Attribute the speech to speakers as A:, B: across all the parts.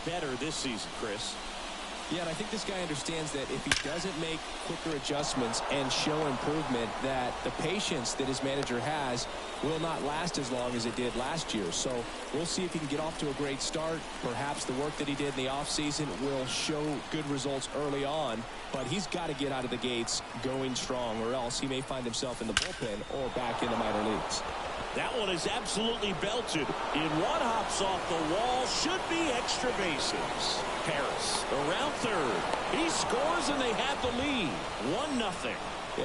A: better this season, Chris.
B: Yeah, and I think this guy understands that if he doesn't make quicker adjustments and show improvement, that the patience that his manager has will not last as long as it did last year. So we'll see if he can get off to a great start. Perhaps the work that he did in the offseason will show good results early on, but he's got to get out of the gates going strong, or else he may find himself in the bullpen or back in the minor leagues.
A: That one is absolutely belted. In one hops off the wall. Should be extra bases. Harris around third. He scores and they have the lead. 1-0.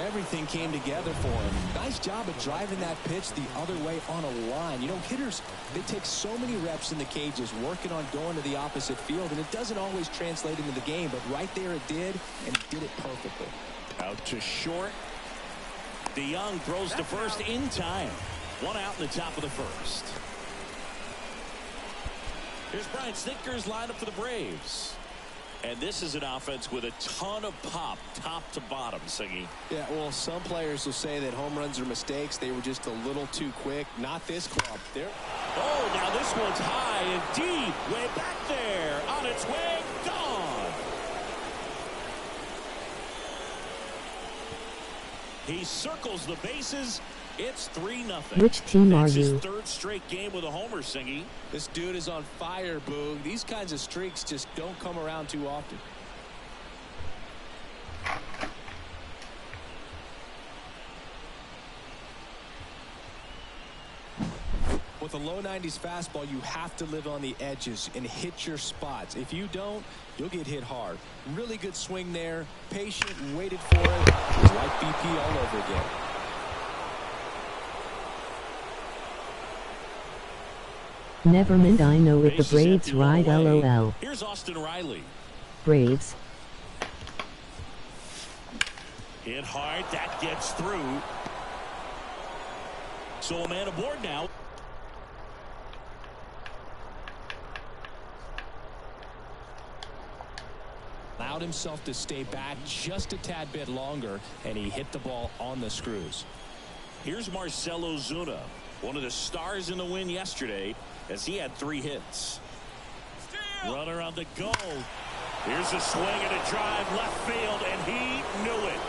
B: Everything came together for him. Nice job of driving that pitch the other way on a line. You know, hitters, they take so many reps in the cages working on going to the opposite field, and it doesn't always translate into the game, but right there it did, and did it perfectly.
A: Out to short. DeYoung throws to first in time. 1 out in the top of the first. Here's Brian Snitker's lineup for the Braves. And this is an offense with a ton of pop, top to bottom, Siggy.
B: Yeah, well, some players will say that home runs are mistakes. They were just a little too quick. Not this club. There.
A: Oh, now this one's high and deep. Way back there. On its way. Gone. He circles the bases. It's 3-0.
C: Which team are
A: That's
C: you?
A: his third straight game with a homer, Singy.
B: This dude is on fire, Boog. These kinds of streaks just don't come around too often. With a low 90s fastball, you have to live on the edges and hit your spots. If you don't, you'll get hit hard. Really good swing there. Patient, waited for it. It was like BP all over again.
C: Never mind, I know if the Braves ride LOL.
A: Here's Austin Riley.
C: Braves.
A: Hit hard. That gets through. So a man aboard now.
B: Allowed himself to stay back just a tad bit longer, and he hit the ball on the screws.
A: Here's Marcell Ozuna, one of the stars in the win yesterday, as he had 3 hits. Runner on the goal. Here's a swing and a drive left field, and he knew it.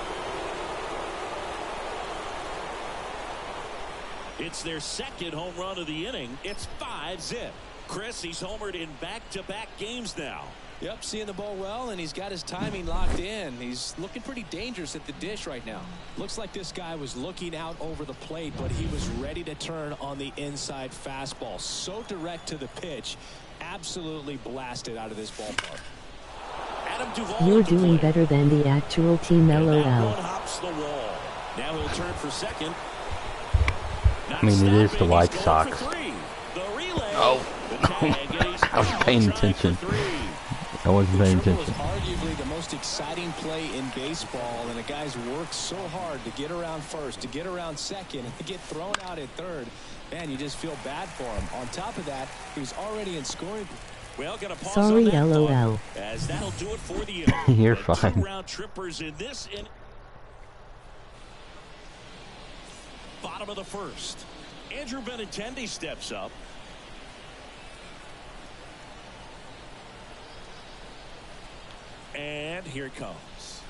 A: It's their second home run of the inning. It's 5-0. Chris, he's homered in back-to-back games now.
B: Yep, seeing the ball well, and he's got his timing locked in. He's looking pretty dangerous at the dish right now. Looks like this guy was looking out over the plate, but he was ready to turn on the inside fastball. So direct to the pitch. Absolutely blasted out of this ballpark.
A: Adam Duvall.
C: You're doing better than the actual team LOL.
A: Hops the wall. Now he'll turn for second.
D: I mean, it is the White Sox. Oh, I was paying attention. I wasn't paying attention.
B: It was arguably the most exciting play in baseball, and the guys worked so hard to get around first, to get around second, and to get thrown out at third. Man, you just feel bad for him. On top of that, he was already in scoring.
A: Well, gonna pause
C: Sorry,
A: on that
C: LOL.
A: as that'll do it for the inning.
D: You're fine.
A: 2 round trippers in this inning. Bottom of the first. Andrew Benintendi steps up. And here it comes.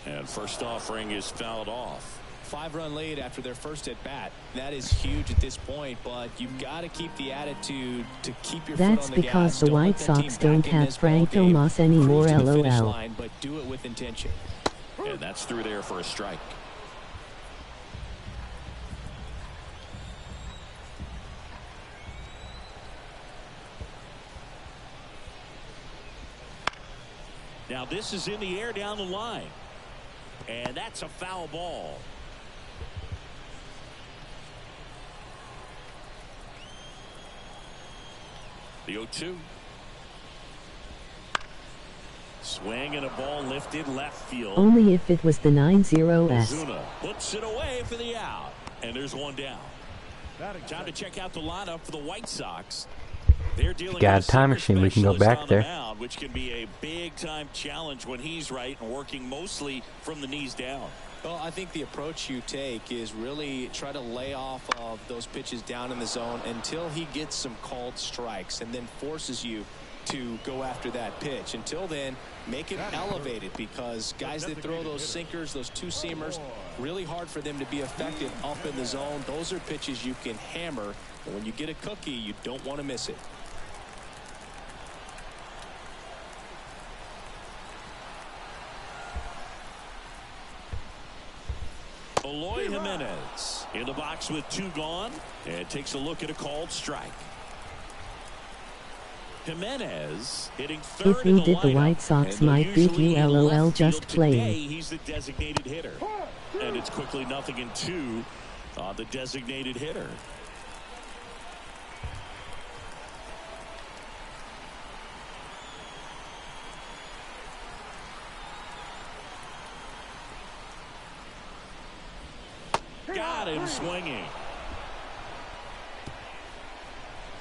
A: And first offering is fouled off.
B: 5-run lead after their first at bat. That is huge at this point, but you've got to keep the attitude to keep your
C: That's
B: foot on the
C: because
B: gas.
C: the White Sox don't have Frank Thomas anymore, LOL.
B: But do it with intention.
A: And that's through there for a strike. Now this is in the air down the line. And that's a foul ball. The 0-2. Swing and a ball lifted left field.
C: Only if it was the 9-0-S.
A: Ozuna puts it away for the out. And there's one down. Time to check out the lineup for the White Sox. They're dealing
D: Got a
A: with
D: time
A: super
D: machine, we can go
A: specialist
D: back
A: on the
D: there.
A: mound, which can be a big-time challenge when he's right and working mostly from the knees down.
B: Well, I think the approach you take is really try to lay off of those pitches down in the zone until he gets some called strikes, and then forces you to go after that pitch. Until then, make it elevated, because guys that throw those sinkers, those two-seamers, really hard for them to be effective up in the zone. Those are pitches you can hammer. And when you get a cookie, you don't want to miss it.
A: Eloy Jimenez in the box with 2 gone, and takes a look at a called strike. Jimenez hitting third.
C: If you did, the White Sox might beat you. LOL, just playing.
A: He's the designated hitter, and it's quickly 0-2 on the designated hitter. Got him swinging.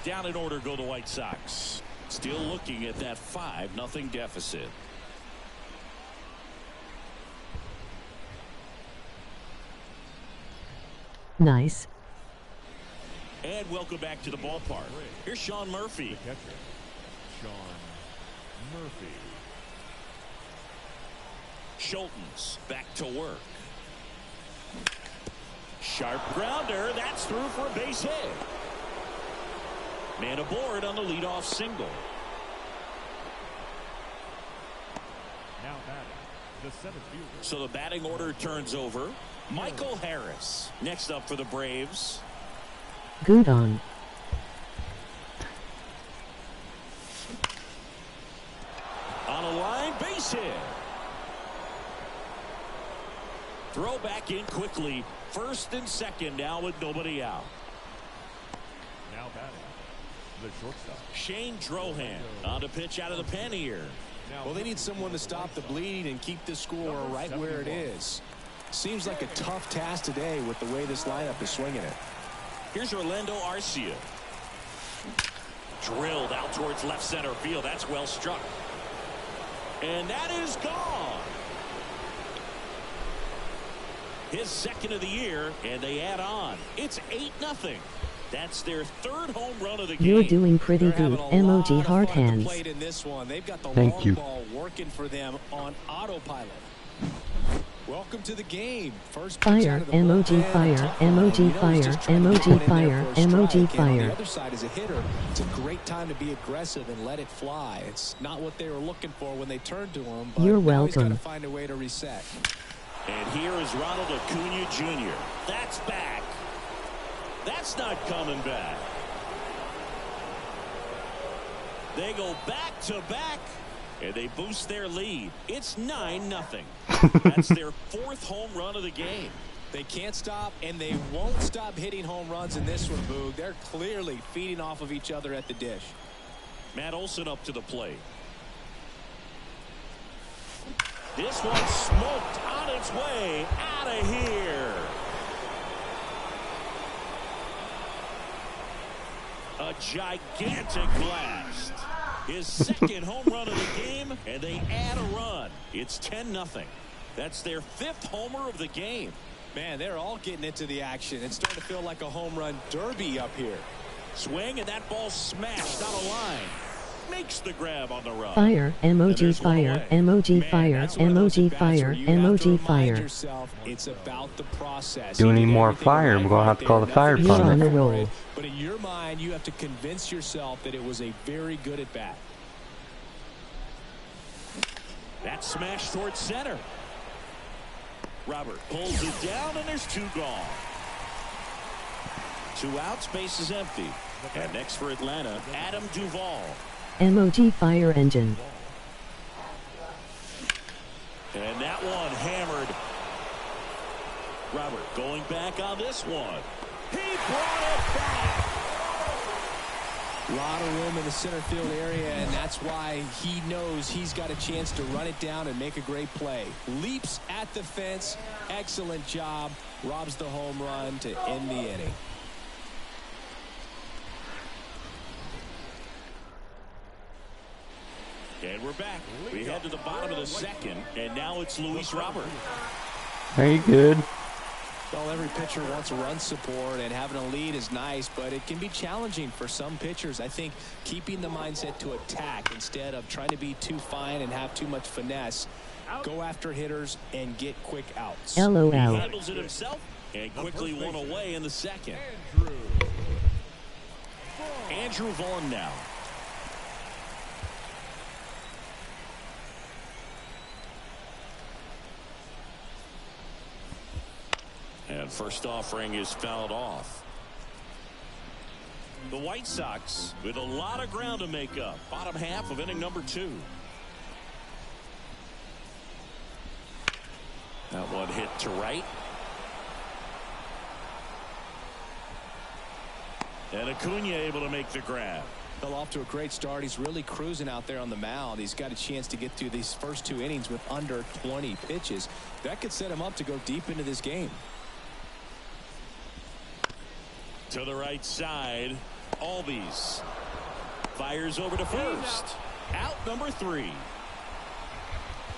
A: Down in order go the White Sox. Still looking at that 5-0 deficit.
C: Nice.
A: And welcome back to the ballpark. Here's Sean Murphy.
E: Sean Murphy.
A: Schultens back to work. Sharp grounder. That's through for a base hit. Man aboard on the leadoff single.
E: Now batting, the center fielder.
A: So the batting order turns over. Michael Harris next up for the Braves.
C: Good on.
A: On a line, base hit. Throw back in quickly. First and second now with nobody out.
E: Now batting, the shortstop.
A: Shane Drohan on to pitch out of the pen here.
B: Well, they need someone to stop the bleed and keep this score right where it is. Seems like a tough task today with the way this lineup is swinging it.
A: Here's Orlando Arcia. Drilled out towards left center field. That's well struck. And that is gone. His second of the year, and they add on. It's 8-0. That's their 3rd home run of the game.
C: You're doing pretty good. Emoji hard hands.
B: In this one. They've got the
D: Thank you.
B: ball working for them on autopilot. Welcome to the game. First
C: Fire, emoji fire, emoji fire, emoji fire, emoji fire.
B: On the other side is a hitter. It's a great time to be aggressive and let it fly. It's not what they were looking for when they turned to him. But
C: You're
B: now he's got to
C: welcome.
B: find a way to reset.
A: And here is Ronald Acuna Jr. That's back. That's not coming back. They go back to back, and they boost their lead. It's 9-0. That's their 4th home run of the game.
B: They can't stop, and they won't stop hitting home runs in this one, Boog. They're clearly feeding off of each other at the dish.
A: Matt Olson up to the plate. This one smoked on its way out of here. A gigantic blast. His 2nd home run of the game, and they add a run. It's 10-0. That's their 5th homer of the game.
B: Man, they're all getting into the action. It's starting to feel like a home run derby up here.
A: Swing, and that ball smashed down a line. Makes the grab on the run.
C: Fire, emoji fire, emoji fire, emoji fire, emoji fire.
B: It's about the process.
D: Do any more fire, we're going to have to call the fire
C: You're on a
D: department.
C: roll.
B: But in your mind, you have to convince yourself that it was a very good at bat.
A: That smash towards center. Robert pulls it down, and there's 2 gone. 2 outs, base is empty. And next for Atlanta, Adam Duvall.
C: Emoji fire engine.
A: And that one hammered. Robert going back on this one. He brought it back.
B: A lot of room in the center field area, and that's why he knows he's got a chance to run it down and make a great play. Leaps at the fence. Excellent job. Robs the home run to end the inning.
A: And we're back. We head to the bottom of the 2nd, and now it's Luis Robert.
D: Very good.
B: Well, every pitcher wants run support, and having a lead is nice, but it can be challenging for some pitchers. I think keeping the mindset to attack instead of trying to be too fine and have too much finesse. Go after hitters and get quick outs.
C: LOL.
A: He handles it himself and quickly one away in the second. Andrew Vaughn now. And first offering is fouled off. The White Sox with a lot of ground to make up. Bottom half of inning number 2. That one hit to right. And Acuna able to make the grab.
B: Well, off to a great start. He's really cruising out there on the mound. He's got a chance to get through these first 2 innings with under 20 pitches. That could set him up to go deep into this game.
A: To the right side, Albies fires over to first. Out number 3.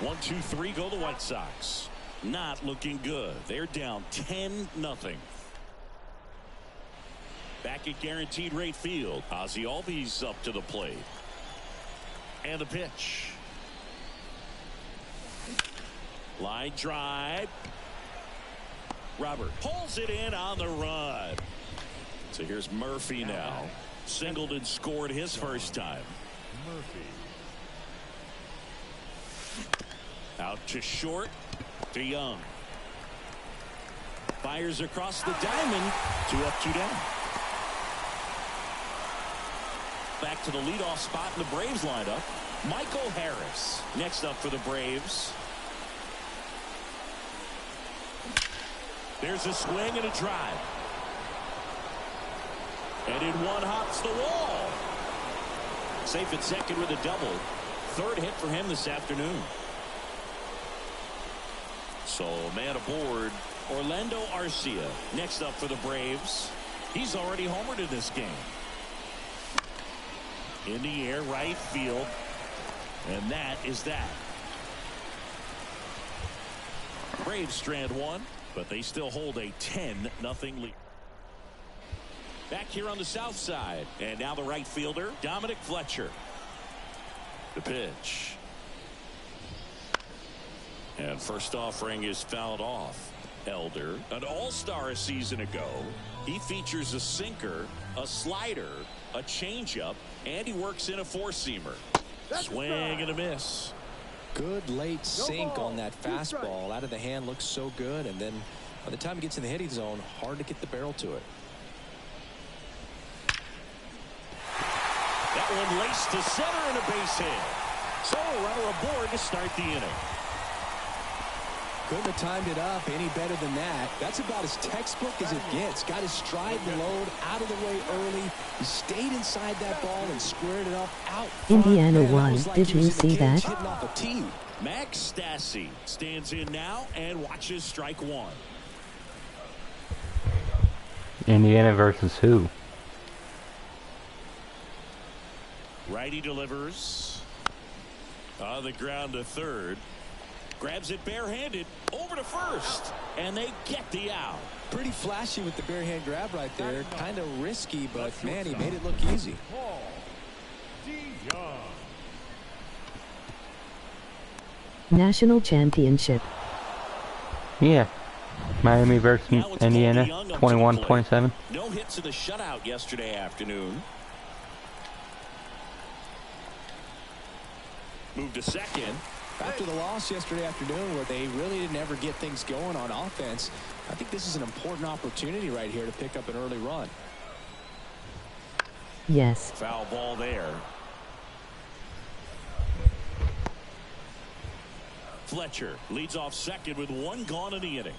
A: 1-2-3 go the White Sox. Not looking good. They're down 10-0. Back at Guaranteed Rate Field, Ozzie Albies up to the plate. And the pitch. Line drive. Robert pulls it in on the run. So here's Murphy now. Singled and scored his first time.
E: Murphy.
A: Out to short to Young. Fires across the diamond. 2 up, 2 down. Back to the leadoff spot in the Braves lineup. Michael Harris next up for the Braves. There's a swing and a drive. And in one hops the wall. Safe at second with a double. 3rd hit for him this afternoon. So man aboard, Orlando Arcia next up for the Braves. He's already homered in this game. In the air, right field. And that is that. Braves strand 1, but they still hold a 10-0 lead. Back here on the south side. And now the right fielder, Dominic Fletcher. The pitch. And first offering is fouled off. Elder, an all-star a season ago. He features a sinker, a slider, a changeup, and he works in a 4-seamer. Swing and a miss.
B: Good late sink on that fastball. Out of the hand, looks so good. And then by the time he gets in the hitting zone, hard to get the barrel to it.
A: That one laced to center and a base hit. So a runner aboard to start the inning.
B: Couldn't have timed it up any better than that. That's about as textbook as it gets. Got his stride and load out of the way early. He stayed inside that ball and squared it up out front.
C: Indiana
B: Man,
C: won.
B: like
C: Did you see that?
B: Hitting off a tee.
A: Max Stassi stands in now and watches strike 1.
D: Indiana versus who?
A: Righty delivers. On the ground to third. Grabs it barehanded over to first. And they get the out.
B: Pretty flashy with the bare hand grab right there. Kind of risky, but man, he made it look easy.
E: Paul DeJong.
C: National Championship.
D: Yeah. Miami versus
A: Now it's
D: Indiana,
A: Paul DeJong up to the
D: 21-27.
A: No hits in the shutout yesterday afternoon. Move to second.
B: After the loss yesterday afternoon where they really didn't ever get things going on offense, I think this is an important opportunity right here to pick up an early run.
C: Yes.
A: Foul ball there. Fletcher leads off second with 1 gone in the inning.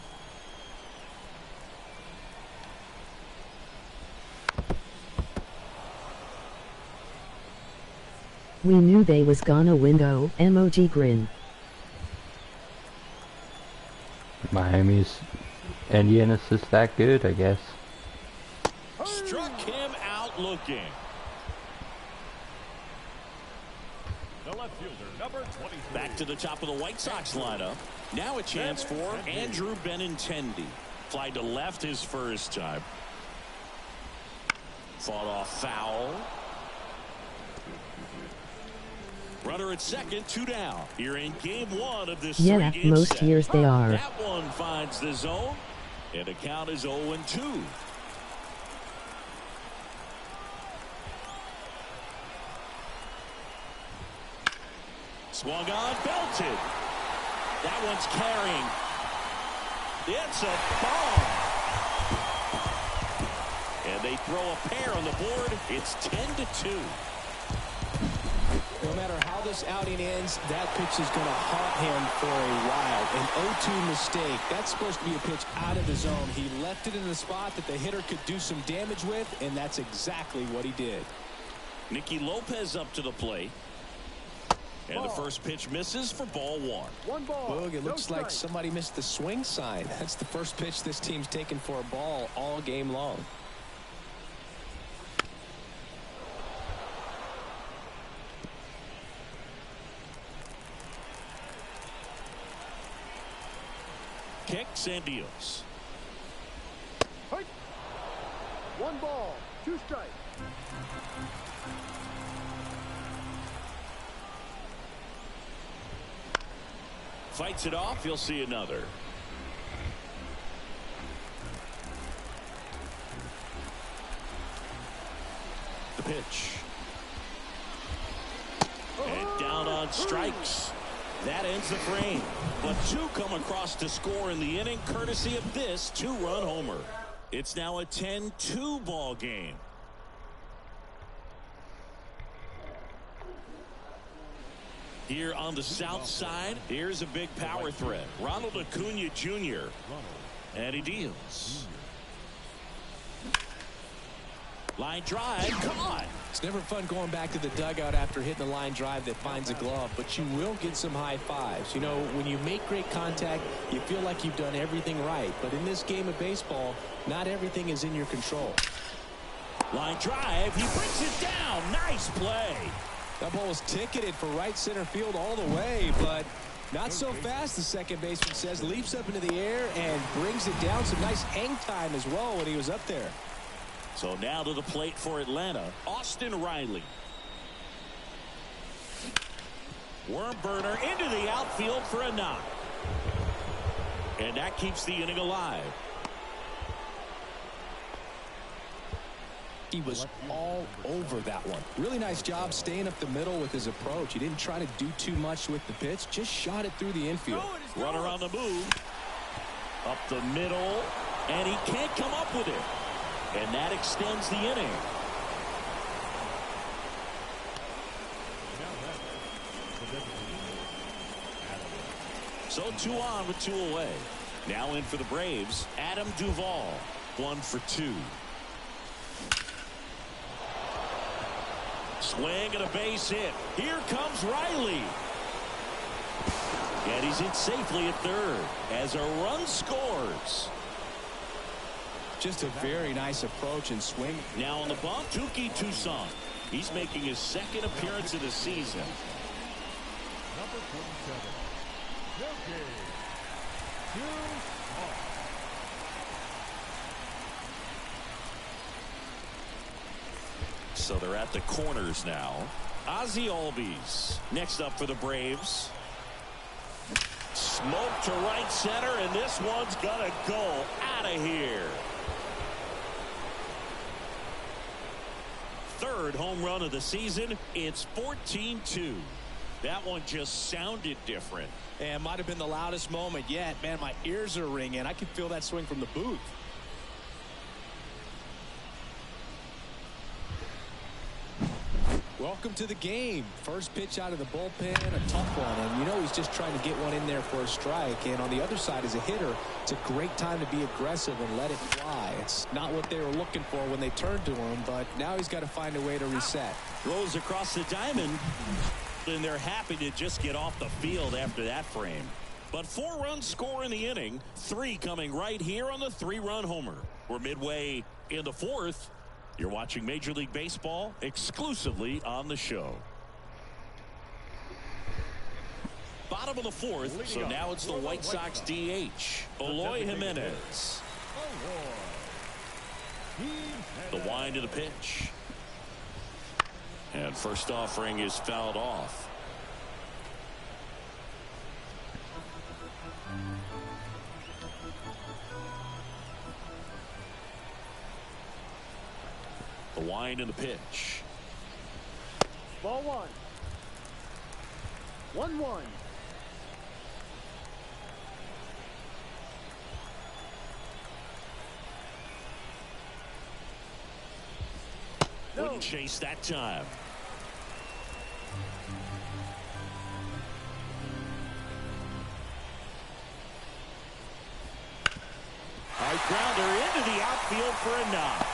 C: We knew they was gonna win though. Emoji grin.
D: Miami's Indiana's just that good, I guess.
A: Struck him out looking.
E: The left fielder, number 23.
A: Back to the top of the White Sox lineup. Now a chance for Andrew Benintendi. Fly to left his first time. Fought off foul. Runner at second, 2 down. Here in game 1 of this three-game
C: most
A: set.
C: years they are.
A: That one finds the zone, and the count is 0-2. Swung on, belted. That one's carrying. It's a bomb. And they throw a pair on the board. It's 10-2.
B: No matter how this outing ends, that pitch is going to haunt him for a while. An 0-2 mistake. That's supposed to be a pitch out of the zone. He left it in the spot that the hitter could do some damage with, and that's exactly what he did.
A: Nicky Lopez up to the plate. And the first pitch misses for ball 1.
B: Boog, it looks like somebody missed the swing sign. That's the first pitch this team's taken for a ball all game long.
A: Kicks and deals.
E: 1 ball, 2 strikes.
A: Fights it off. You'll see another. The pitch. And down on strikes. That ends the frame. But 2 come across to score in the inning, courtesy of this 2-run homer. It's now a 10-2 ball game. Here on the south side, here's a big power threat. Ronald Acuna Jr. And he deals. Line drive, caught.
B: It's never fun going back to the dugout after hitting a line drive that finds a glove, but you will get some high fives. You know, when you make great contact, you feel like you've done everything right. But in this game of baseball, not everything is in your control.
A: Line drive, he brings it down. Nice play.
B: That ball was ticketed for right center field all the way, but not so fast, the second baseman says. Leaps up into the air and brings it down. Some nice hang time as well when he was up there.
A: So now to the plate for Atlanta, Austin Riley. Worm burner into the outfield for a knock. And that keeps the inning alive.
B: He was all over that one. Really nice job staying up the middle with his approach. He didn't try to do too much with the pitch, just shot it through the infield.
A: Runner on the move. Up the middle, and he can't come up with it. And that extends the inning. So 2 on with 2 away. Now in for the Braves, Adam Duvall. 1 for 2. Swing and a base hit. Here comes Riley. And he's in safely at third as a run scores.
B: Just a very nice approach and swing.
A: Now on the bump, Touki Toussaint. He's making his second appearance of the season.
E: Number 27, Touki Toussaint.
A: So they're at the corners now. Ozzie Albies next up for the Braves. Smoke to right center, and this one's gonna go out of here. Third home run of the season. It's 14-2. That one just sounded different.
B: And might have been the loudest moment yet. Man, my ears are ringing. I can feel that swing from the booth. Welcome to the game. First pitch out of the bullpen, a tough one. And you know he's just trying to get one in there for a strike. And on the other side, as a hitter, it's a great time to be aggressive and let it fly. It's not what they were looking for when they turned to him, but now he's got to find a way to reset.
A: Throws across the diamond, and they're happy to just get off the field after that frame. But 4 runs score in the inning, 3 coming right here on the 3-run homer. We're midway in the 4th. You're watching Major League Baseball exclusively on the show. Bottom of the 4th, so now it's the White Sox DH, Eloy Jimenez. The wind of the pitch. And first offering is fouled off. The wind and the pitch.
F: Ball one. 1-1.
A: Wouldn't chase that time. High grounder into the outfield for a knock.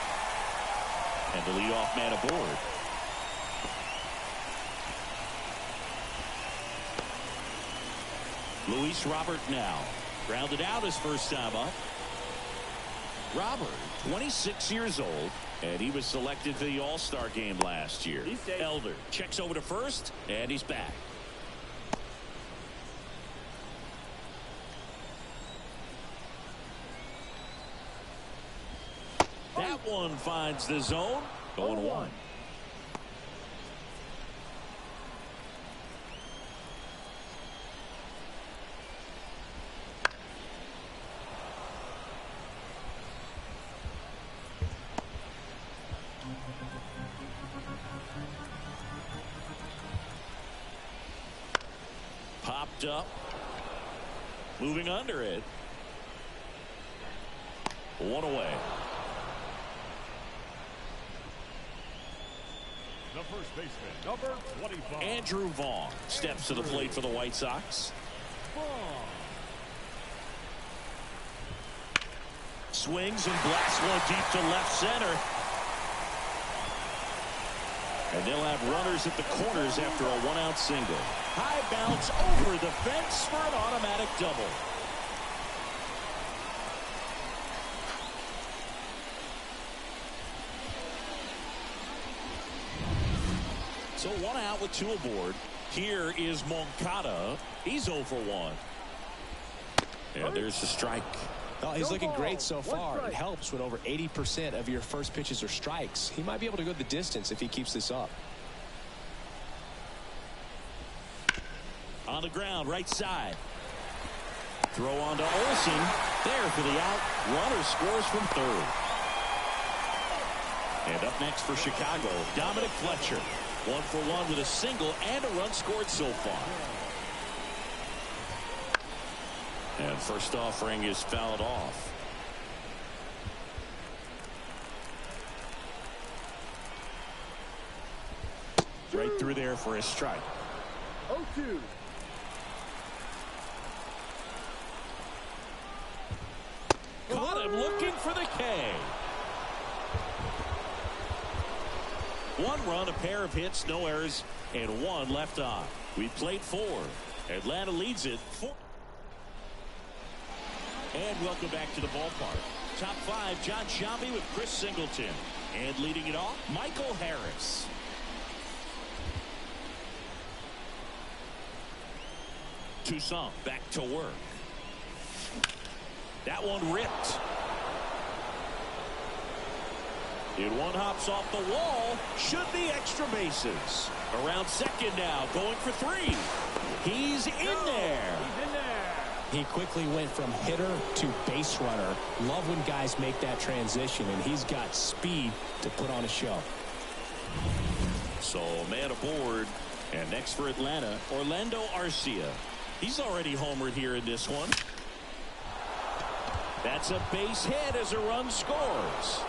A: And the leadoff man aboard. Luis Robert now. Grounded out his first time up. Robert, 26 years old, and he was selected for the All-Star game last year. Elder checks over to first, and he's back. That one finds the zone. 0-1. Popped up. Moving under it. One away.
E: The first baseman, number 25.
A: Andrew Vaughn steps to the plate for the White Sox. Swings and blasts one deep to left center. And they'll have runners at the corners after a one-out single. High bounce over the fence for an automatic double. So one out with two aboard. Here is Moncada. He's 0 for 1. And there's the strike.
B: Well, he's looking great so far. It helps when over 80% of your first pitches are strikes. He might be able to go the distance if he keeps this up.
A: On the ground, right side. Throw on to Olsen. There for the out. Runner scores from third. And up next for Chicago, Dominic Fletcher. 1 for 1 with a single and a run scored so far. And first offering is fouled off. Right through there for a strike.
F: 0-2.
A: Caught him looking for the K. 1 run, a pair of hits, no errors, and 1 left on. We played 4. Atlanta leads it 4. And welcome back to the ballpark. Top 5, John Sciambi with Chris Singleton. And leading it off, Michael Harris. Toussaint back to work. That one ripped. And one hops off the wall. Should be extra bases. Around second now, going for 3. He's in there.
F: He's in there.
B: He quickly went from hitter to base runner. Love when guys make that transition, and he's got speed to put on a show.
A: So man aboard. And next for Atlanta, Orlando Arcia. He's already homered here in this one. That's a base hit as a run scores.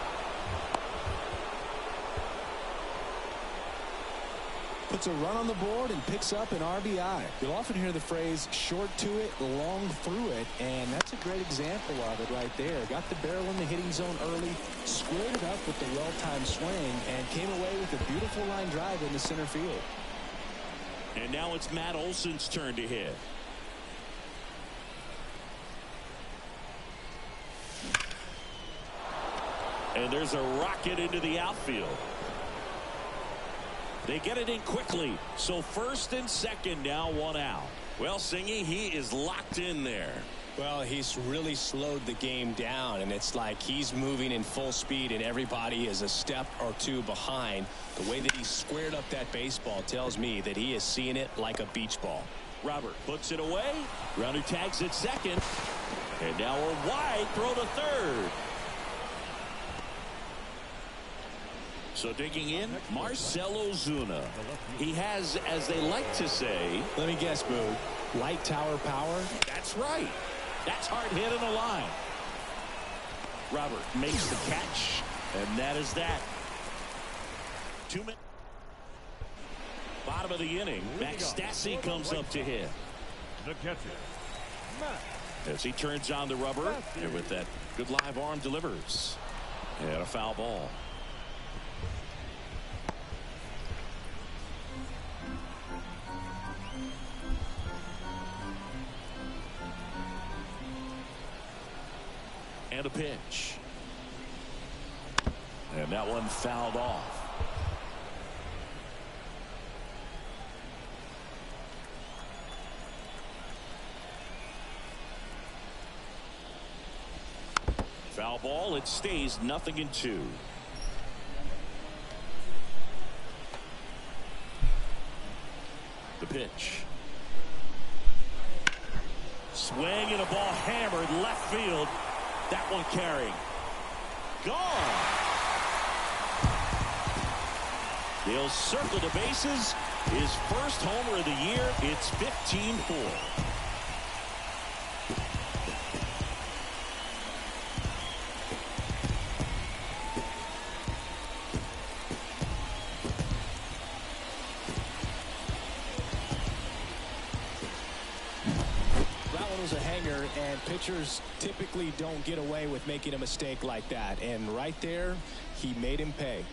B: Puts a run on the board and picks up an RBI. You'll often hear the phrase short to it, long through it, and that's a great example of it right there. Got the barrel in the hitting zone early, squared it up with the well-timed swing, and came away with a beautiful line drive in the center field.
A: And now it's Matt Olson's turn to hit. And there's a rocket into the outfield. They get it in quickly. So first and second now, 1 out. Well, Singy, he is locked in there.
B: Well, he's really slowed the game down, and it's like he's moving in full speed, and everybody is a step or two behind. The way that he squared up that baseball tells me that he is seeing it like a beach ball.
A: Robert puts it away. Runner tags at second. And now a wide throw to third. So digging in, Marcell Ozuna. He has, as they like to say,
B: let me guess, Boog, light tower power?
A: That's right. That's hard hit in the line. Robert makes the catch, and that is that. 2 minutes. Bottom of the inning, Max Stassi comes up to hit.
E: The catcher, Max.
A: As he turns on the rubber, and with that good live arm delivers. And a foul ball. And a pitch. And that one fouled off. Foul ball. It stays 0-2. The pitch. Swing and a ball hammered left field. That one carrying. Gone. They'll circle the bases. His first homer of the year. It's 15-4.
B: And pitchers typically don't get away with making a mistake like that. And right there, he made him pay.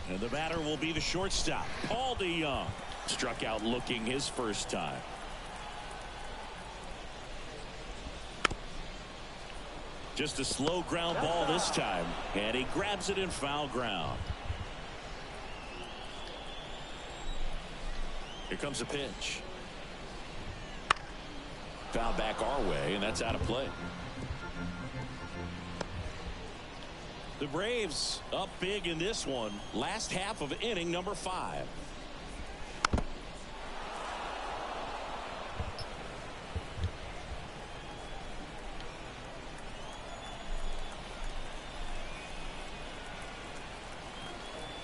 A: And the batter will be the shortstop, Paul DeJong. Struck out looking his first time. Just a slow ground ball this time, and he grabs it in foul ground. Here comes a pitch. Foul back our way, and that's out of play. The Braves up big in this one. Last half of inning number 5.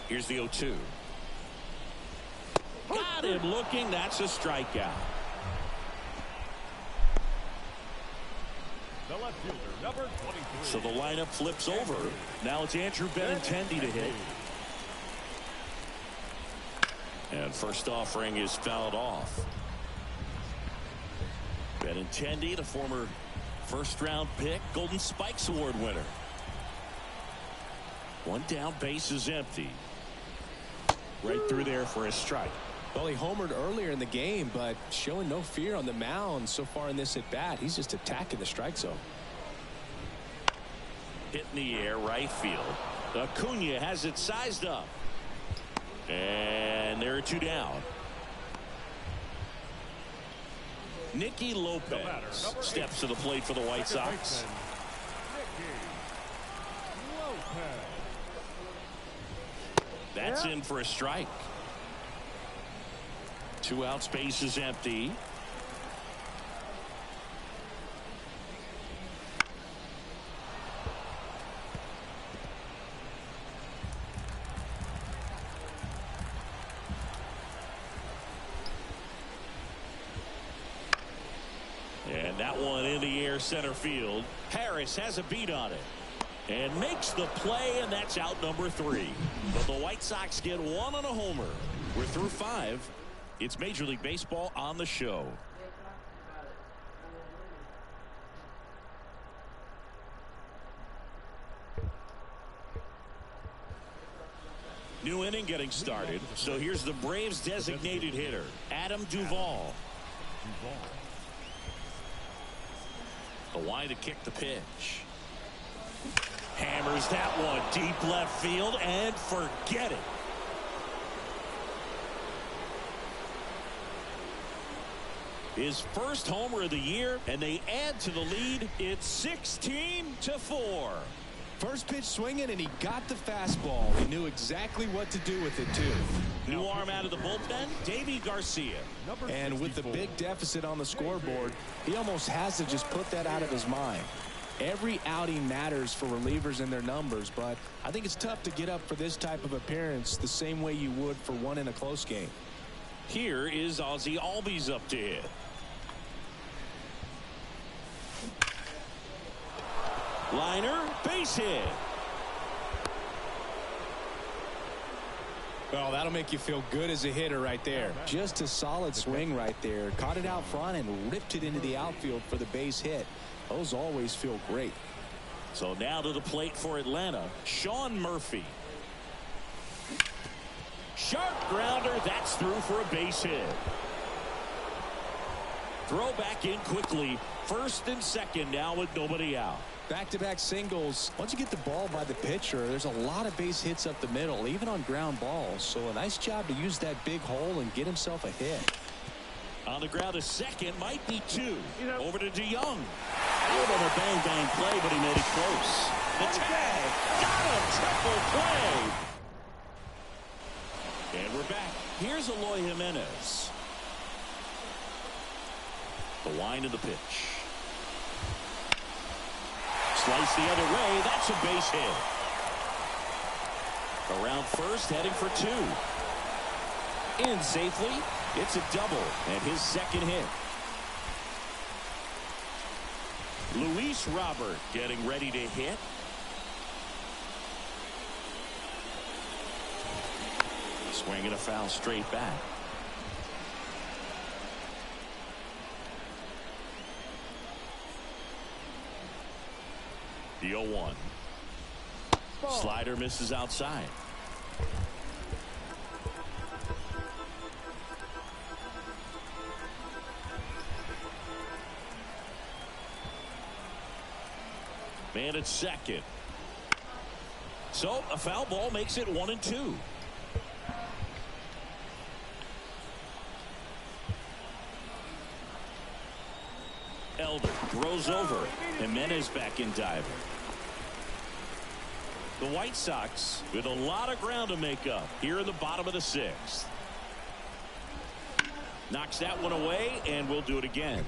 A: Here's the 0-2. Got him looking. That's a strikeout.
E: The left fielder, number 23.
A: So the lineup flips over. Now it's Andrew Benintendi to hit. And first offering is fouled off. Benintendi, the former first-round pick, Golden Spikes Award winner. One down, base is empty. Right through there for a strike.
B: Well, he homered earlier in the game, but showing no fear on the mound so far in this at-bat. He's just attacking the strike zone.
A: Hit in the air, right field. Acuna has it sized up. And there are 2 down. Nicky Lopez steps to the plate for the White Sox. That's in for a strike. 2 out, space is empty. And that one in the air, center field. Harris has a beat on it. And makes the play, and that's out number 3. But the White Sox get 1 on a homer. We're through 5. It's Major League Baseball on the show. New inning getting started. So here's the Braves designated hitter, Adam Duvall. The wide to kick the pitch. Hammers that one deep left field and forget it. His first homer of the year, and they add to the lead. It's 16-4.
B: First pitch swinging, and he got the fastball. He knew exactly what to do with it, too.
A: New arm out of the bullpen, Davy Garcia.
B: And with the big deficit on the scoreboard, he almost has to just put that out of his mind. Every outing matters for relievers and their numbers, but I think it's tough to get up for this type of appearance the same way you would for one in a close game.
A: Here is Ozzie Albies up to hit. Liner, base hit.
B: Well, that'll make you feel good as a hitter right there. Just a solid swing right there. Caught it out front and ripped it into the outfield for the base hit. Those always feel great.
A: So now to the plate for Atlanta, Sean Murphy. Sharp grounder, that's through for a base hit. Throw back in quickly. First and second now with nobody out.
B: Back-to-back singles. Once you get the ball by the pitcher, there's a lot of base hits up the middle, even on ground balls. So a nice job to use that big hole and get himself a hit.
A: On the ground, a second, might be two. Over to DeYoung. A little bit of a bang-bang play, but he made it close. The tag, got him, triple play. And we're back. Here's Eloy Jimenez. The wind of the pitch. Slice the other way. That's a base hit. Around first, heading for two. In safely. It's a double and his second hit. Luis Robert getting ready to hit. Swinging a foul straight back. The 0-1. Slider misses outside. Man at second. So a foul ball makes it 1-2. Elder throws over. Jimenez back in diving. The White Sox with a lot of ground to make up here in the bottom of the sixth. Knocks that one away, and we'll do it again.